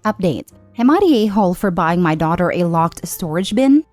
Update. Am I the a-hole for buying my daughter a locked storage bin?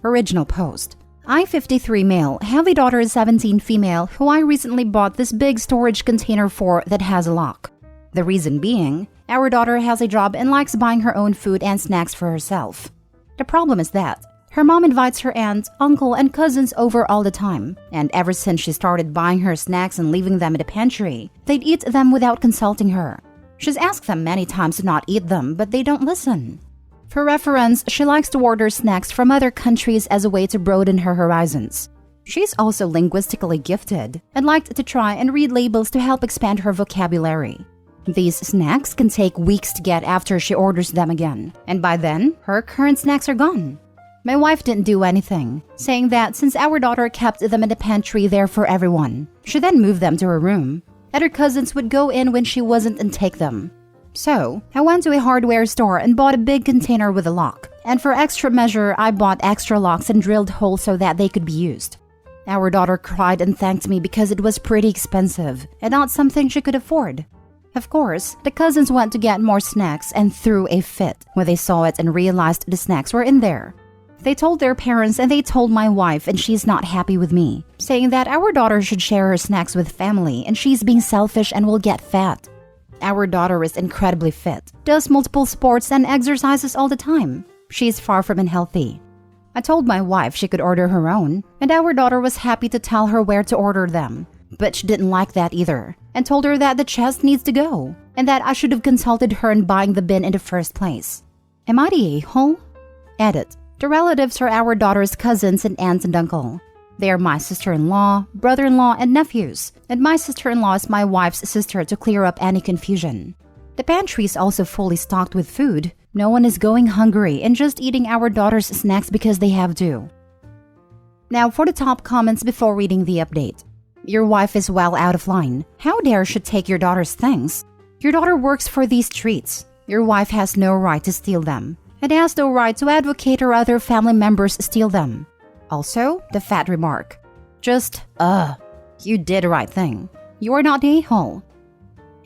Original post. I, 53 male, have a daughter 17 female who I recently bought this big storage container for that has a lock. The reason being, our daughter has a job and likes buying her own food and snacks for herself. The problem is that her mom invites her aunt, uncle, and cousins over all the time, and ever since she started buying her snacks and leaving them in the pantry, they'd eat them without consulting her. She's asked them many times to not eat them, but they don't listen. For reference, she likes to order snacks from other countries as a way to broaden her horizons. She's also linguistically gifted and liked to try and read labels to help expand her vocabulary. These snacks can take weeks to get after she orders them again, and by then, her current snacks are gone. My wife didn't do anything, saying that since our daughter kept them in the pantry there for everyone, she then moved them to her room, and her cousins would go in when she wasn't and take them. So, I went to a hardware store and bought a big container with a lock, and for extra measure, I bought extra locks and drilled holes so that they could be used. Our daughter cried and thanked me because it was pretty expensive and not something she could afford. Of course, the cousins went to get more snacks and threw a fit when they saw it and realized the snacks were in there. They told their parents and they told my wife, and she's not happy with me, saying that our daughter should share her snacks with family and she's being selfish and will get fat. Our daughter is incredibly fit, does multiple sports and exercises all the time. She's far from unhealthy. I told my wife she could order her own, and our daughter was happy to tell her where to order them. But she didn't like that either, and told her that the chest needs to go, and that I should have consulted her in buying the bin in the first place. Am I the a-hole? Edit. The relatives are our daughter's cousins and aunt and uncle. They are my sister-in-law, brother-in-law, and nephews, and my sister-in-law is my wife's sister to clear up any confusion. The pantry is also fully stocked with food. No one is going hungry and just eating our daughter's snacks because they have to. Now for the top comments before reading the update. Your wife is well out of line. How dare she take your daughter's things? Your daughter works for these treats. Your wife has no right to steal them, and has no right to advocate her other family members steal them. Also, the fat remark. Just, you did the right thing. You are not the a-hole.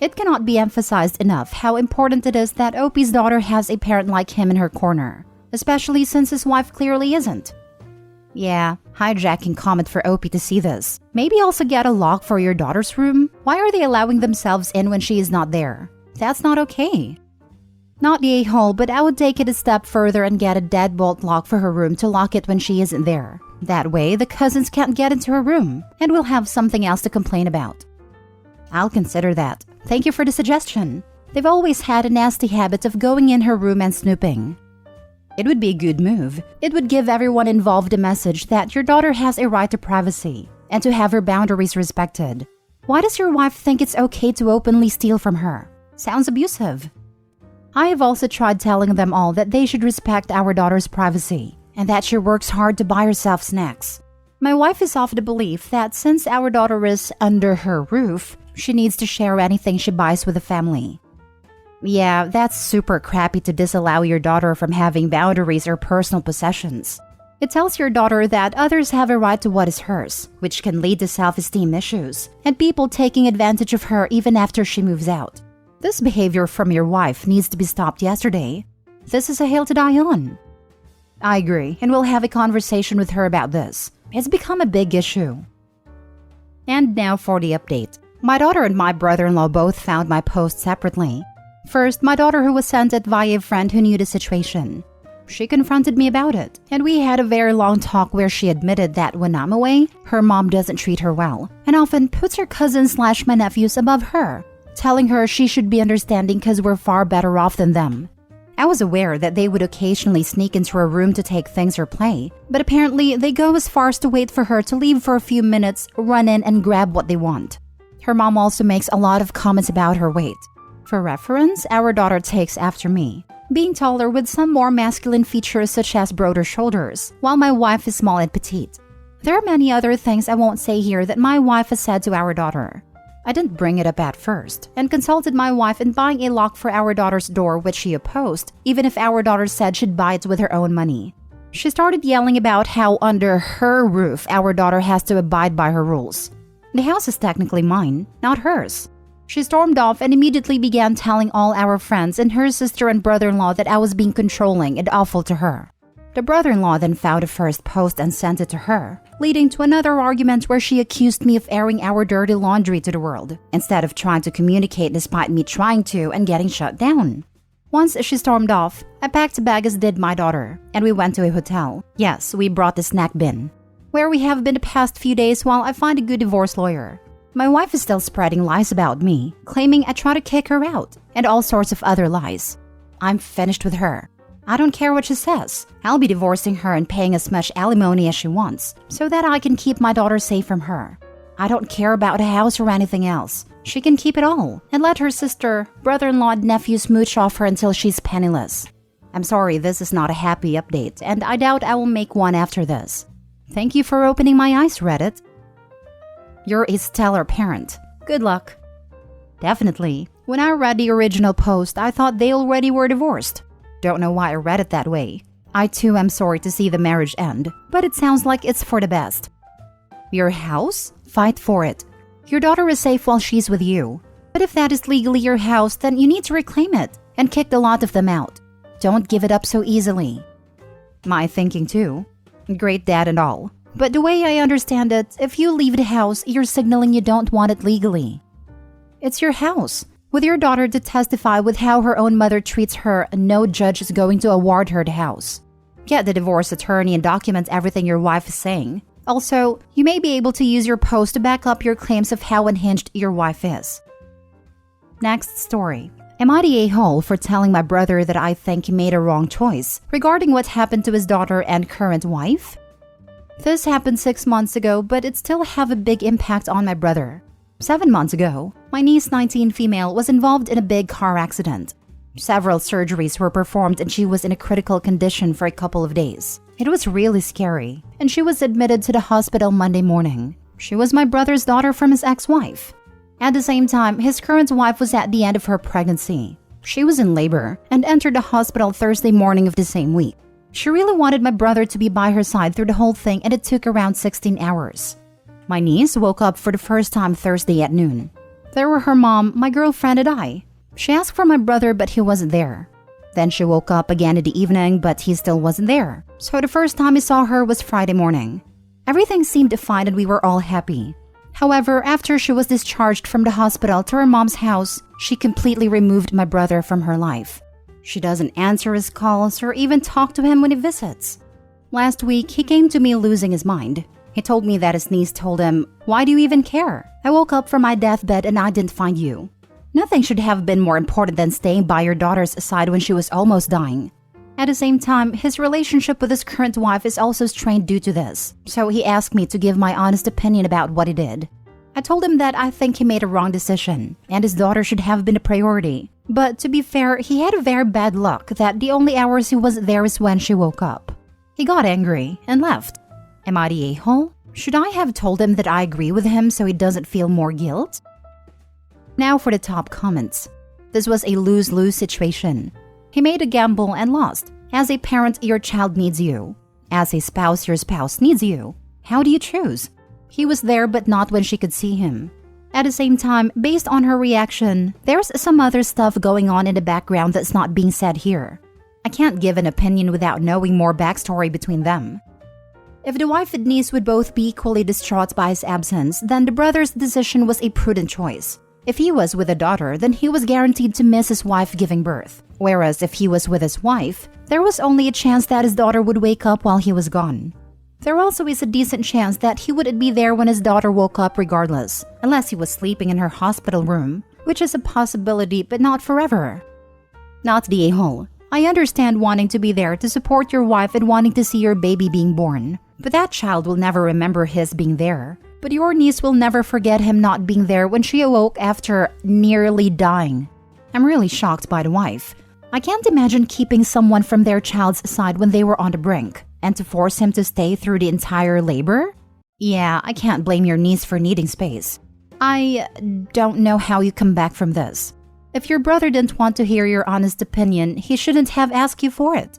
It cannot be emphasized enough how important it is that Opie's daughter has a parent like him in her corner, especially since his wife clearly isn't. Yeah, hijacking comment for Opie to see this. Maybe also get a lock for your daughter's room. Why are they allowing themselves in when she is not there? That's not okay. Not the a-hole, but I would take it a step further and get a deadbolt lock for her room to lock it when she isn't there. That way, the cousins can't get into her room, and we'll have something else to complain about. I'll consider that. Thank you for the suggestion. They've always had a nasty habit of going in her room and snooping. It would be a good move. It would give everyone involved a message that your daughter has a right to privacy, and to have her boundaries respected. Why does your wife think it's okay to openly steal from her? Sounds abusive. I have also tried telling them all that they should respect our daughter's privacy, and that she works hard to buy herself snacks. My wife is of the belief that since our daughter is under her roof, she needs to share anything she buys with the family. Yeah, that's super crappy to disallow your daughter from having boundaries or personal possessions. It tells your daughter that others have a right to what is hers, which can lead to self-esteem issues, and people taking advantage of her even after she moves out. This behavior from your wife needs to be stopped yesterday. This is a hill to die on. I agree, and we'll have a conversation with her about this. It's become a big issue. And now for the update. My daughter and my brother-in-law both found my post separately. First, my daughter, who was sent it via a friend who knew the situation. She confronted me about it, and we had a very long talk where she admitted that when I'm away, her mom doesn't treat her well, and often puts her cousins/my nephews above her, telling her she should be understanding because we're far better off than them. I was aware that they would occasionally sneak into her room to take things or play, but apparently they go as far as to wait for her to leave for a few minutes, run in and grab what they want. Her mom also makes a lot of comments about her weight. For reference, our daughter takes after me, being taller with some more masculine features such as broader shoulders, while my wife is small and petite. There are many other things I won't say here that my wife has said to our daughter. I didn't bring it up at first, and consulted my wife in buying a lock for our daughter's door, which she opposed, even if our daughter said she'd buy it with her own money. She started yelling about how under her roof our daughter has to abide by her rules. The house is technically mine, not hers. She stormed off and immediately began telling all our friends and her sister and brother-in-law that I was being controlling and awful to her. The brother-in-law then found the first post and sent it to her, leading to another argument where she accused me of airing our dirty laundry to the world, instead of trying to communicate despite me trying to and getting shut down. Once she stormed off, I packed a bag as did my daughter, and we went to a hotel. Yes, we brought the snack bin, where we have been the past few days while I find a good divorce lawyer. My wife is still spreading lies about me, claiming I try to kick her out, and all sorts of other lies. I'm finished with her. I don't care what she says. I'll be divorcing her and paying as much alimony as she wants, so that I can keep my daughter safe from her. I don't care about a house or anything else. She can keep it all, and let her sister, brother-in-law, and nephew smooch off her until she's penniless. I'm sorry, this is not a happy update, and I doubt I will make one after this. Thank you for opening my eyes, Reddit. You're a stellar parent. Good luck. Definitely. When I read the original post, I thought they already were divorced. Don't know why I read it that way. I too am sorry to see the marriage end, but it sounds like it's for the best. Your house? Fight for it. Your daughter is safe while she's with you. But if that is legally your house, then you need to reclaim it and kick the lot of them out. Don't give it up so easily. My thinking too. Great dad and all. But the way I understand it, if you leave the house, you're signaling you don't want it legally. It's your house. With your daughter to testify with how her own mother treats her, no judge is going to award her the house. Get the divorce attorney and document everything your wife is saying. Also, you may be able to use your post to back up your claims of how unhinged your wife is. Next story. Am I the a-hole for telling my brother that I think he made a wrong choice regarding what happened to his daughter and current wife? This happened 6 months ago, but it still have a big impact on my brother. 7 months ago, my niece, 19 female, was involved in a big car accident. Several surgeries were performed and she was in a critical condition for a couple of days. It was really scary, and she was admitted to the hospital Monday morning. She was my brother's daughter from his ex-wife. At the same time, his current wife was at the end of her pregnancy. She was in labor and entered the hospital Thursday morning of the same week. She really wanted my brother to be by her side through the whole thing, and it took around 16 hours. My niece woke up for the first time Thursday at noon. There were her mom, my girlfriend, and I. She asked for my brother, but he wasn't there. Then she woke up again in the evening, but he still wasn't there. So the first time I saw her was Friday morning. Everything seemed fine and we were all happy. However, after she was discharged from the hospital to her mom's house, she completely removed my brother from her life. She doesn't answer his calls or even talk to him when he visits. Last week, he came to me losing his mind. He told me that his niece told him, "Why do you even care? I woke up from my deathbed and I didn't find you. Nothing should have been more important than staying by your daughter's side when she was almost dying." At the same time, his relationship with his current wife is also strained due to this, so he asked me to give my honest opinion about what he did. I told him that I think he made a wrong decision, and his daughter should have been a priority. But to be fair, he had a very bad luck that the only hours he was there is when she woke up. He got angry and left. Am I the a-hole? Should I have told him that I agree with him so he doesn't feel more guilt? Now for the top comments. This was a lose-lose situation. He made a gamble and lost. As a parent, your child needs you. As a spouse, your spouse needs you. How do you choose? He was there but not when she could see him. At the same time, based on her reaction, there's some other stuff going on in the background that's not being said here. I can't give an opinion without knowing more backstory between them. If the wife and niece would both be equally distraught by his absence, then the brother's decision was a prudent choice. If he was with a daughter, then he was guaranteed to miss his wife giving birth. Whereas if he was with his wife, there was only a chance that his daughter would wake up while he was gone. There also is a decent chance that he wouldn't be there when his daughter woke up regardless, unless he was sleeping in her hospital room, which is a possibility but not forever. Not the a-hole. I understand wanting to be there to support your wife and wanting to see your baby being born, but that child will never remember his being there. But your niece will never forget him not being there when she awoke after nearly dying. I'm really shocked by the wife. I can't imagine keeping someone from their child's side when they were on the brink, and to force him to stay through the entire labor? Yeah, I can't blame your niece for needing space. I don't know how you come back from this. If your brother didn't want to hear your honest opinion, he shouldn't have asked you for it.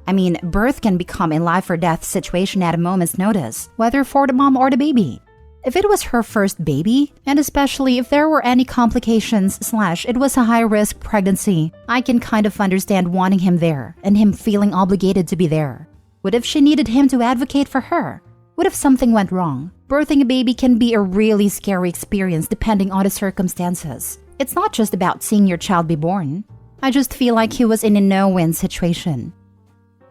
I mean, birth can become a life or death situation at a moment's notice, whether for the mom or the baby. If it was her first baby, and especially if there were any complications / it was a high-risk pregnancy, I can kind of understand wanting him there and him feeling obligated to be there. What if she needed him to advocate for her? What if something went wrong? Birthing a baby can be a really scary experience depending on the circumstances. It's not just about seeing your child be born. I just feel like he was in a no-win situation.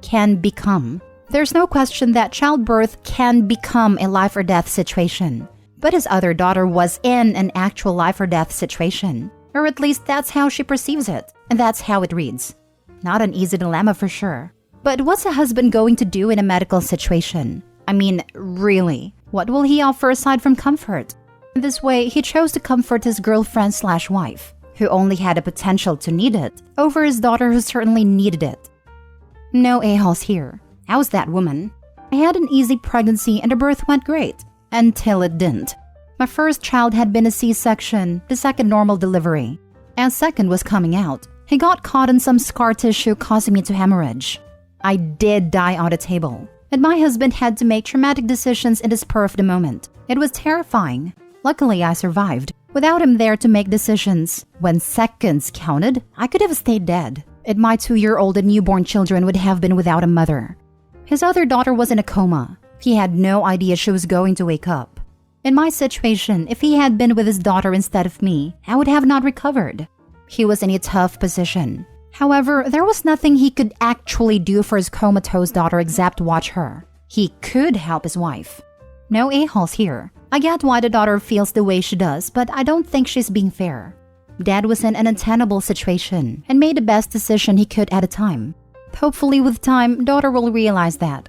Can become. There's no question that childbirth can become a life or death situation. But his other daughter was in an actual life or death situation. Or at least that's how she perceives it. And that's how it reads. Not an easy dilemma for sure. But what's a husband going to do in a medical situation? I mean, really, what will he offer aside from comfort? This way, he chose to comfort his girlfriend / wife, who only had the potential to need it, over his daughter who certainly needed it. No a-holes here. How's that woman? I had an easy pregnancy and the birth went great. Until it didn't. My first child had been a C-section, the second normal delivery. And second was coming out. He got caught in some scar tissue causing me to hemorrhage. I did die on the table. And my husband had to make traumatic decisions in the spur of the moment. It was terrifying. Luckily, I survived. Without him there to make decisions, when seconds counted, I could have stayed dead. And my 2-year-old and newborn children would have been without a mother. His other daughter was in a coma. He had no idea she was going to wake up. In my situation, if he had been with his daughter instead of me, I would have not recovered. He was in a tough position. However, there was nothing he could actually do for his comatose daughter except watch her. He could help his wife. No a-holes here. I get why the daughter feels the way she does, but I don't think she's being fair. Dad was in an untenable situation and made the best decision he could at a time. Hopefully with time, daughter will realize that.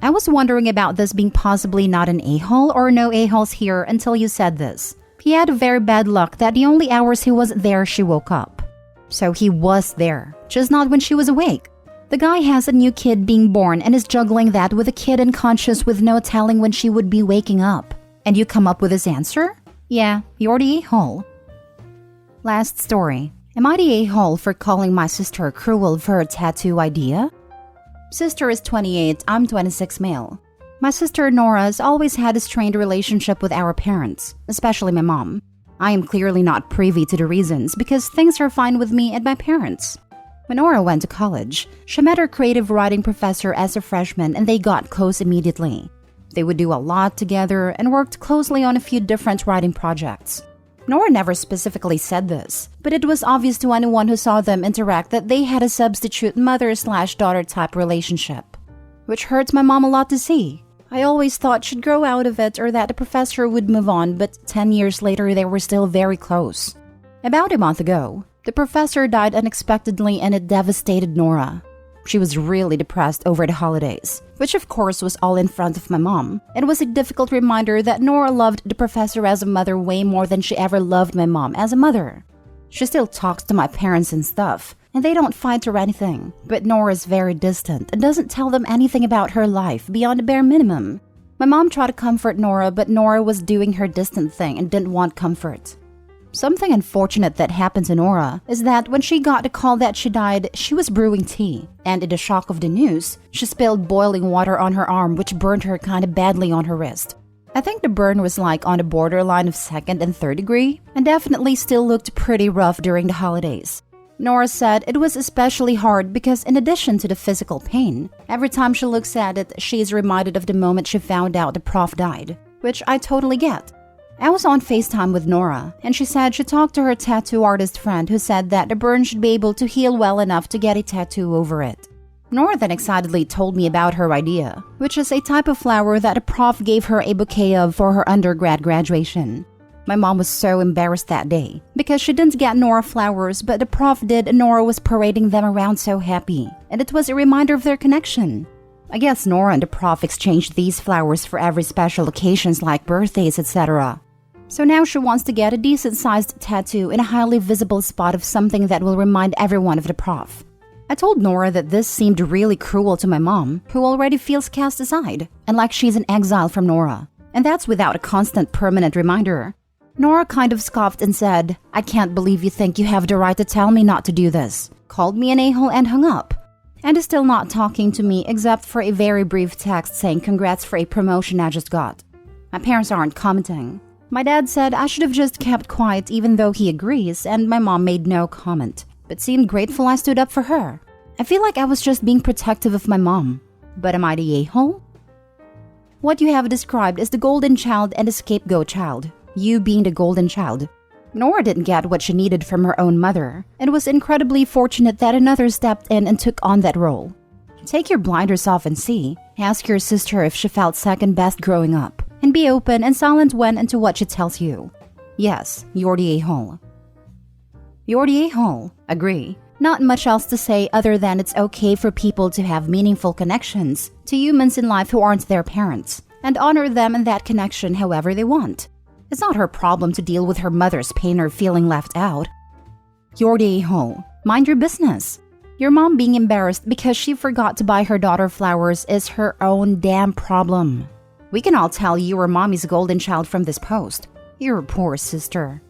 I was wondering about this being possibly not an a-hole or no a-holes here until you said this. He had very bad luck that the only hours he was there she woke up. So he was there, just not when she was awake. The guy has a new kid being born and is juggling that with a kid unconscious with no telling when she would be waking up. And you come up with this answer? Yeah, you're the a-hole. Last story. Am I the a-hole for calling my sister cruel for her tattoo idea? Sister is 28, I'm 26 male. My sister Nora has always had a strained relationship with our parents, especially my mom. I am clearly not privy to the reasons because things are fine with me and my parents. When Nora went to college, she met her creative writing professor as a freshman and they got close immediately. They would do a lot together and worked closely on a few different writing projects. Nora never specifically said this, but it was obvious to anyone who saw them interact that they had a substitute mother/daughter type relationship, which hurts my mom a lot to see. I always thought she'd grow out of it or that the professor would move on, but 10 years later they were still very close. About a month ago, the professor died unexpectedly and it devastated Nora. She was really depressed over the holidays, which of course was all in front of my mom. It was a difficult reminder that Nora loved the professor as a mother way more than she ever loved my mom as a mother. She still talks to my parents and stuff, and they don't fight or anything, but Nora's very distant and doesn't tell them anything about her life beyond the bare minimum. My mom tried to comfort Nora, but Nora was doing her distant thing and didn't want comfort. Something unfortunate that happened to Nora is that when she got the call that she died, she was brewing tea, and in the shock of the news, she spilled boiling water on her arm which burned her kind of badly on her wrist. I think the burn was like on the borderline of 2nd and 3rd degree, and definitely still looked pretty rough during the holidays. Nora said it was especially hard because in addition to the physical pain, every time she looks at it, she is reminded of the moment she found out the prof died, which I totally get. I was on FaceTime with Nora, and she said she talked to her tattoo artist friend who said that the burn should be able to heal well enough to get a tattoo over it. Nora then excitedly told me about her idea, which is a type of flower that a prof gave her a bouquet of for her undergrad graduation. My mom was so embarrassed that day, because she didn't get Nora flowers, but the prof did and Nora was parading them around so happy, and it was a reminder of their connection. I guess Nora and the prof exchanged these flowers for every special occasions like birthdays, etc. So now she wants to get a decent-sized tattoo in a highly visible spot of something that will remind everyone of the prof. I told Nora that this seemed really cruel to my mom, who already feels cast aside, and like she's in exile from Nora. And that's without a constant permanent reminder. Nora kind of scoffed and said, "I can't believe you think you have the right to tell me not to do this," called me an a-hole and hung up. And is still not talking to me except for a very brief text saying congrats for a promotion I just got. My parents aren't commenting. My dad said I should have just kept quiet even though he agrees, and my mom made no comment, but seemed grateful I stood up for her. I feel like I was just being protective of my mom. But am I the a-hole? What you have described is the golden child and the scapegoat child, you being the golden child. Nora didn't get what she needed from her own mother, and was incredibly fortunate that another stepped in and took on that role. Take your blinders off and see. Ask your sister if she felt second best growing up, and be open and silent when and to what she tells you. Yes, you're the a-hole. You're the a-hole. Agree. Not much else to say other than it's okay for people to have meaningful connections to humans in life who aren't their parents, and honor them in that connection however they want. It's not her problem to deal with her mother's pain or feeling left out. You're the a-hole. Mind your business. Your mom being embarrassed because she forgot to buy her daughter flowers is her own damn problem. We can all tell you were mommy's golden child from this post. Your poor sister.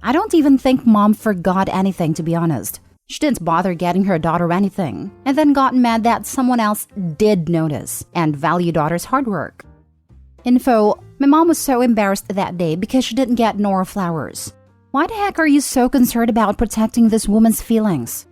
I don't even think mom forgot anything, to be honest. She didn't bother getting her daughter anything, and then got mad that someone else did notice and value daughter's hard work. Info, my mom was so embarrassed that day because she didn't get Nora flowers. Why the heck are you so concerned about protecting this woman's feelings?